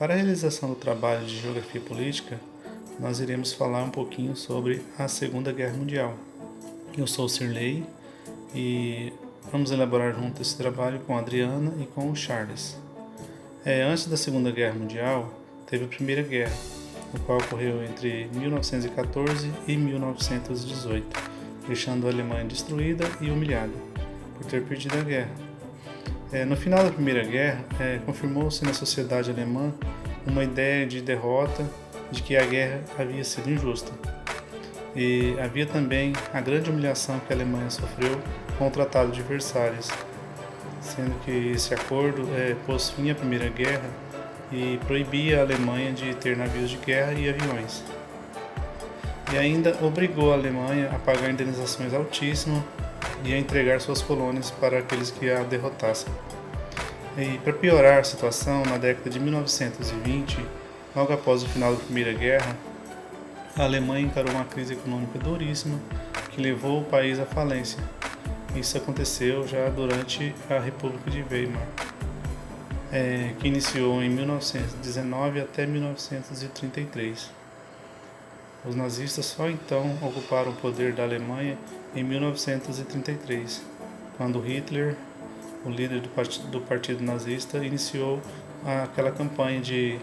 Para a realização do trabalho de Geografia Política, nós iremos falar um pouquinho sobre a Segunda Guerra Mundial. Eu sou o Sirley e vamos elaborar junto esse trabalho com a Adriana e com o Charles. Antes da Segunda Guerra Mundial, teve a Primeira Guerra, o qual ocorreu entre 1914 e 1918, deixando a Alemanha destruída e humilhada por ter perdido a guerra. No final da Primeira Guerra, confirmou-se na sociedade alemã uma ideia de derrota, de que a guerra havia sido injusta. E havia também a grande humilhação que a Alemanha sofreu com o Tratado de Versalhes, sendo que esse acordo pôs fim à Primeira Guerra e proibia a Alemanha de ter navios de guerra e aviões. E ainda obrigou a Alemanha a pagar indenizações altíssimas e a entregar suas colônias para aqueles que a derrotassem. E para piorar a situação, na década de 1920, logo após o final da Primeira Guerra, a Alemanha encarou uma crise econômica duríssima que levou o país à falência. Isso aconteceu já durante a República de Weimar, que iniciou em 1919 até 1933. Os nazistas só então ocuparam o poder da Alemanha em 1933, quando Hitler, o líder do partido nazista, iniciou aquela campanha de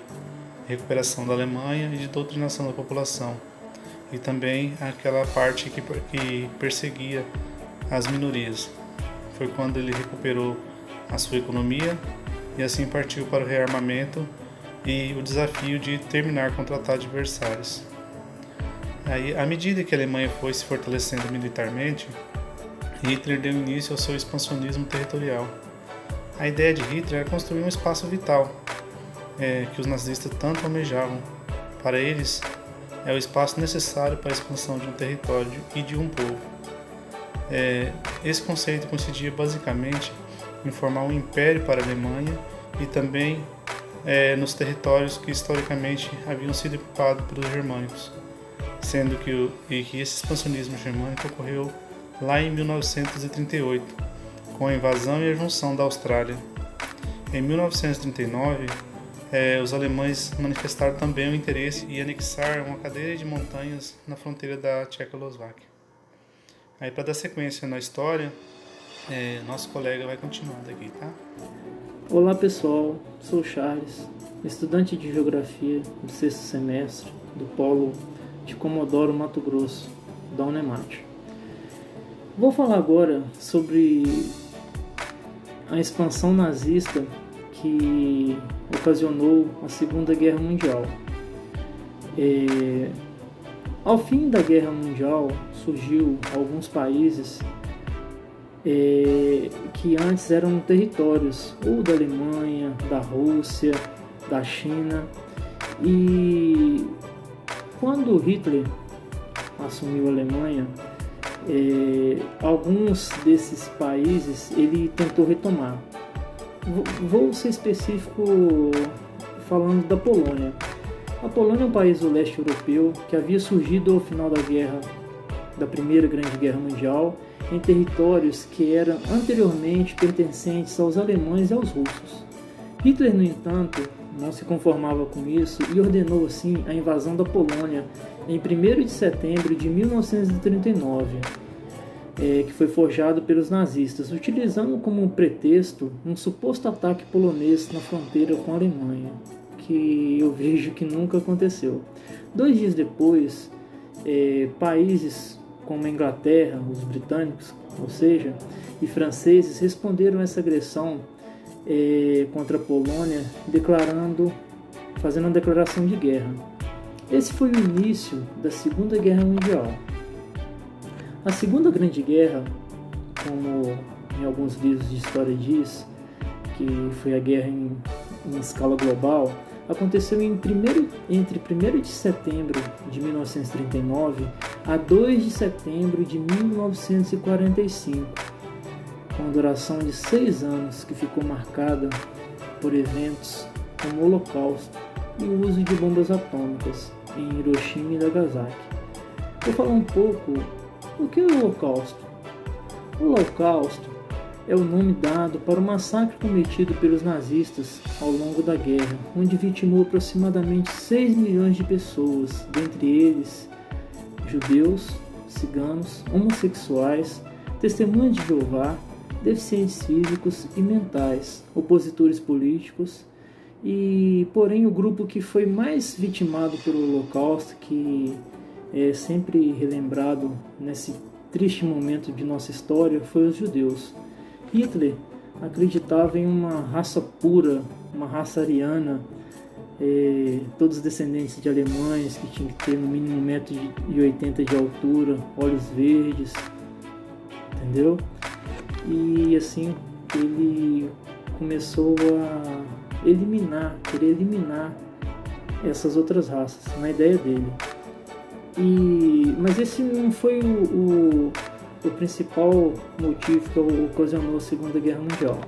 recuperação da Alemanha e de doutrinação da população, e também aquela parte que perseguia as minorias. Foi quando ele recuperou a sua economia e assim partiu para o rearmamento e o desafio de terminar com o Tratado de Versalhes. Aí, à medida que a Alemanha foi se fortalecendo militarmente, Hitler deu início ao seu expansionismo territorial. A ideia de Hitler era construir um espaço vital, que os nazistas tanto almejavam. Para eles, é o espaço necessário para a expansão de um território e de um povo. Esse conceito coincidia basicamente em formar um império para a Alemanha e também nos territórios que historicamente haviam sido ocupados pelos germânicos, sendo que esse expansionismo germânico ocorreu lá em 1938, com a invasão e a junção da Austrália. Em 1939, os alemães manifestaram também o interesse em anexar uma cadeia de montanhas na fronteira da Tchecoslováquia. Aí, para dar sequência na história, nosso colega vai continuar daqui, tá? Olá pessoal, sou o Charles, estudante de Geografia do 6º semestre do Polo de Comodoro, Mato Grosso, da Unemate. Vou falar agora sobre a expansão nazista que ocasionou a Segunda Guerra Mundial. Ao fim da Guerra Mundial, surgiu alguns países que antes eram territórios ou da Alemanha, da Rússia, da China, e quando Hitler assumiu a Alemanha, alguns desses países ele tentou retomar. Vou ser específico falando da Polônia. A Polônia é um país do leste europeu que havia surgido ao final da Primeira Grande Guerra Mundial em territórios que eram anteriormente pertencentes aos alemães e aos russos. Hitler, no entanto, não se conformava com isso e ordenou assim a invasão da Polônia em 1º de setembro de 1939, que foi forjado pelos nazistas, utilizando como pretexto um suposto ataque polonês na fronteira com a Alemanha, que eu vejo que nunca aconteceu. 2 dias depois, países como a Inglaterra, os britânicos, ou seja, e franceses responderam a essa agressão contra a Polônia, fazendo uma declaração de guerra. Esse foi o início da Segunda Guerra Mundial. A Segunda Grande Guerra, como em alguns livros de história diz, que foi a guerra em escala global, aconteceu entre 1º de setembro de 1939 a 2 de setembro de 1945, com uma duração de 6 anos que ficou marcada por eventos como o Holocausto e o uso de bombas atômicas em Hiroshima e Nagasaki. Vou falar um pouco do que é o Holocausto. O Holocausto é o nome dado para o massacre cometido pelos nazistas ao longo da guerra, onde vitimou aproximadamente 6 milhões de pessoas, dentre eles judeus, ciganos, homossexuais, testemunhas de Jeová, deficientes físicos e mentais, opositores políticos, porém o grupo que foi mais vitimado pelo Holocausto, que é sempre relembrado nesse triste momento de nossa história, foi os judeus. Hitler acreditava em uma raça pura, uma raça ariana, todos descendentes de alemães, que tinham que ter no mínimo 1,80 m de altura, olhos verdes, entendeu? E assim ele começou a querer eliminar essas outras raças, na ideia dele. Mas esse não foi o principal motivo que ocasionou a Segunda Guerra Mundial.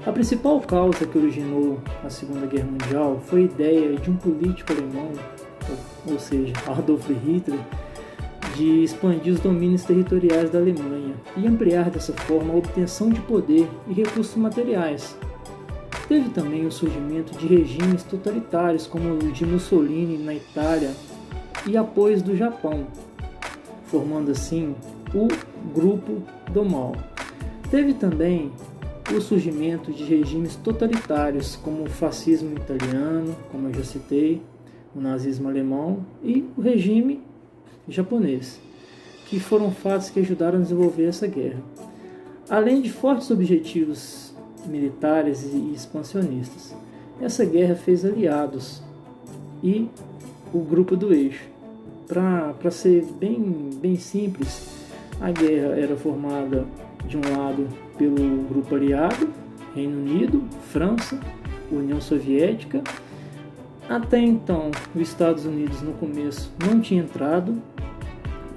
A principal causa que originou a Segunda Guerra Mundial foi a ideia de um político alemão, ou seja, Adolf Hitler, de expandir os domínios territoriais da Alemanha e ampliar dessa forma a obtenção de poder e recursos materiais. Teve também o surgimento de regimes totalitários como o de Mussolini na Itália e apoios do Japão, formando assim o Grupo do Mal. Teve também o surgimento de regimes totalitários como o fascismo italiano, como eu já citei, o nazismo alemão e o regime japonês, que foram fatos que ajudaram a desenvolver essa guerra. Além de fortes objetivos militares e expansionistas, essa guerra fez aliados e o Grupo do Eixo. Para ser bem simples, a guerra era formada de um lado pelo Grupo Aliado, Reino Unido, França, União Soviética. Até então, os Estados Unidos no começo não tinha entrado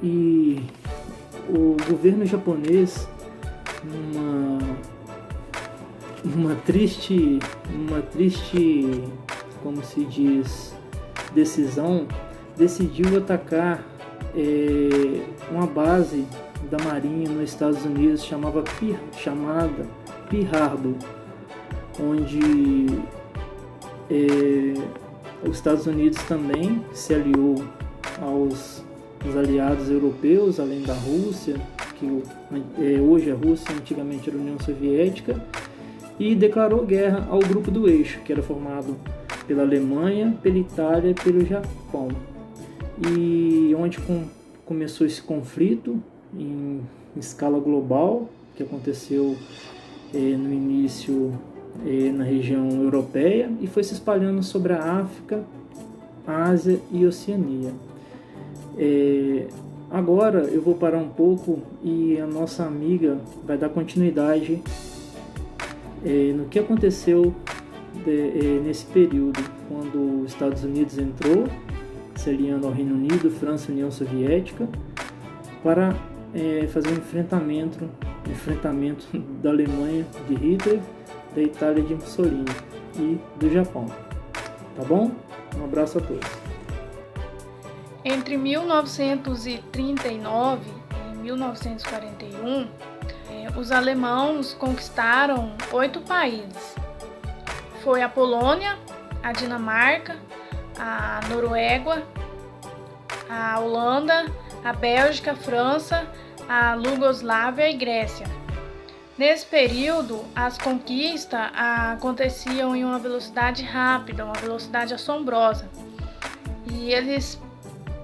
e o governo japonês, uma triste, como se diz, decisão, decidiu atacar uma base da Marinha nos Estados Unidos chamada Pearl Harbor, onde os Estados Unidos também se aliou aos aliados europeus, além da Rússia, que hoje é a Rússia, antigamente era a União Soviética, e declarou guerra ao Grupo do Eixo, que era formado pela Alemanha, pela Itália e pelo Japão. E onde começou esse conflito em escala global, que aconteceu no início na região europeia e foi se espalhando sobre a África, Ásia e Oceania. Agora eu vou parar um pouco e a nossa amiga vai dar continuidade no que aconteceu nesse período, quando os Estados Unidos entrou, se aliando ao Reino Unido, França e União Soviética, para fazer um enfrentamento da Alemanha de Hitler, da Itália de Mussolini e do Japão. Tá bom? Um abraço a todos. Entre 1939 e 1941, os alemãos conquistaram 8 países. Foi a Polônia, a Dinamarca, a Noruega, a Holanda, a Bélgica, a França, a Iugoslávia e Grécia. Nesse período, as conquistas aconteciam em uma velocidade rápida, uma velocidade assombrosa. E eles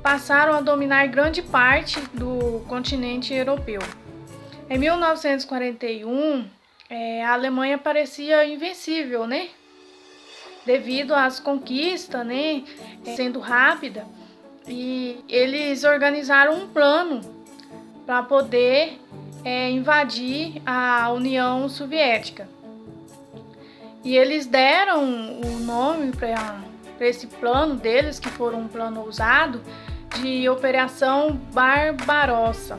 passaram a dominar grande parte do continente europeu. Em 1941, a Alemanha parecia invencível, né? Devido às conquistas, né, sendo rápida, e eles organizaram um plano para poder invadir a União Soviética. E eles deram o nome para esse plano deles, que foi um plano ousado, de Operação Barbarossa.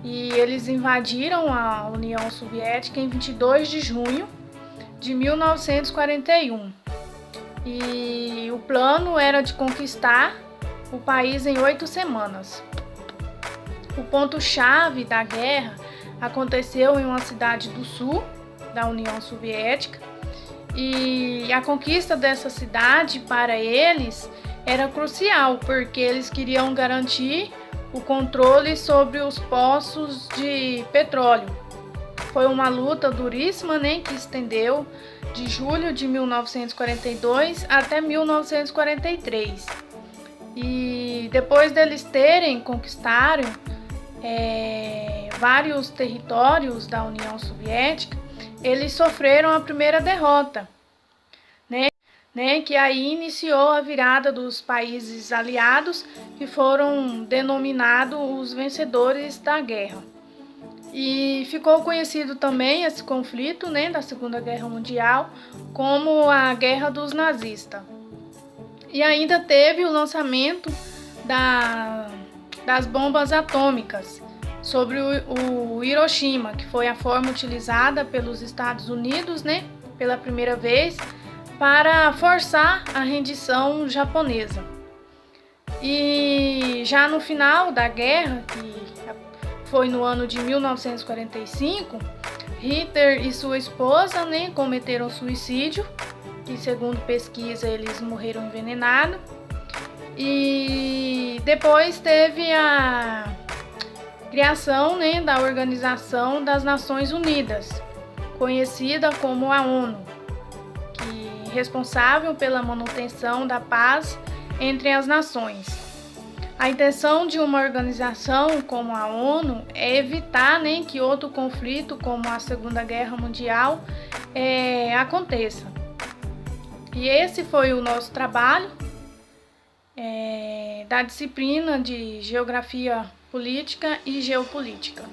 E eles invadiram a União Soviética em 22 de junho de 1941. E o plano era de conquistar o país em 8 semanas. O ponto-chave da guerra aconteceu em uma cidade do sul da União Soviética, e a conquista dessa cidade para eles era crucial, porque eles queriam garantir o controle sobre os poços de petróleo. Foi uma luta duríssima, né, que estendeu de julho de 1942 até 1943. E depois deles terem conquistado vários territórios da União Soviética, eles sofreram a primeira derrota, né, que aí iniciou a virada dos países aliados, que foram denominados os vencedores da guerra. E ficou conhecido também esse conflito, né, da Segunda Guerra Mundial como a Guerra dos Nazistas. E ainda teve o lançamento das bombas atômicas sobre o Hiroshima, que foi a forma utilizada pelos Estados Unidos, né, pela primeira vez, para forçar a rendição japonesa. E já no final da guerra, que foi no ano de 1945, Hitler e sua esposa, né, cometeram suicídio, e segundo pesquisa eles morreram envenenados. E depois teve a criação, né, da Organização das Nações Unidas, conhecida como a ONU, que é responsável pela manutenção da paz entre as nações. A intenção de uma organização como a ONU é evitar, né, que outro conflito, como a Segunda Guerra Mundial, aconteça. E esse foi o nosso trabalho da disciplina de Geografia Política e Geopolítica.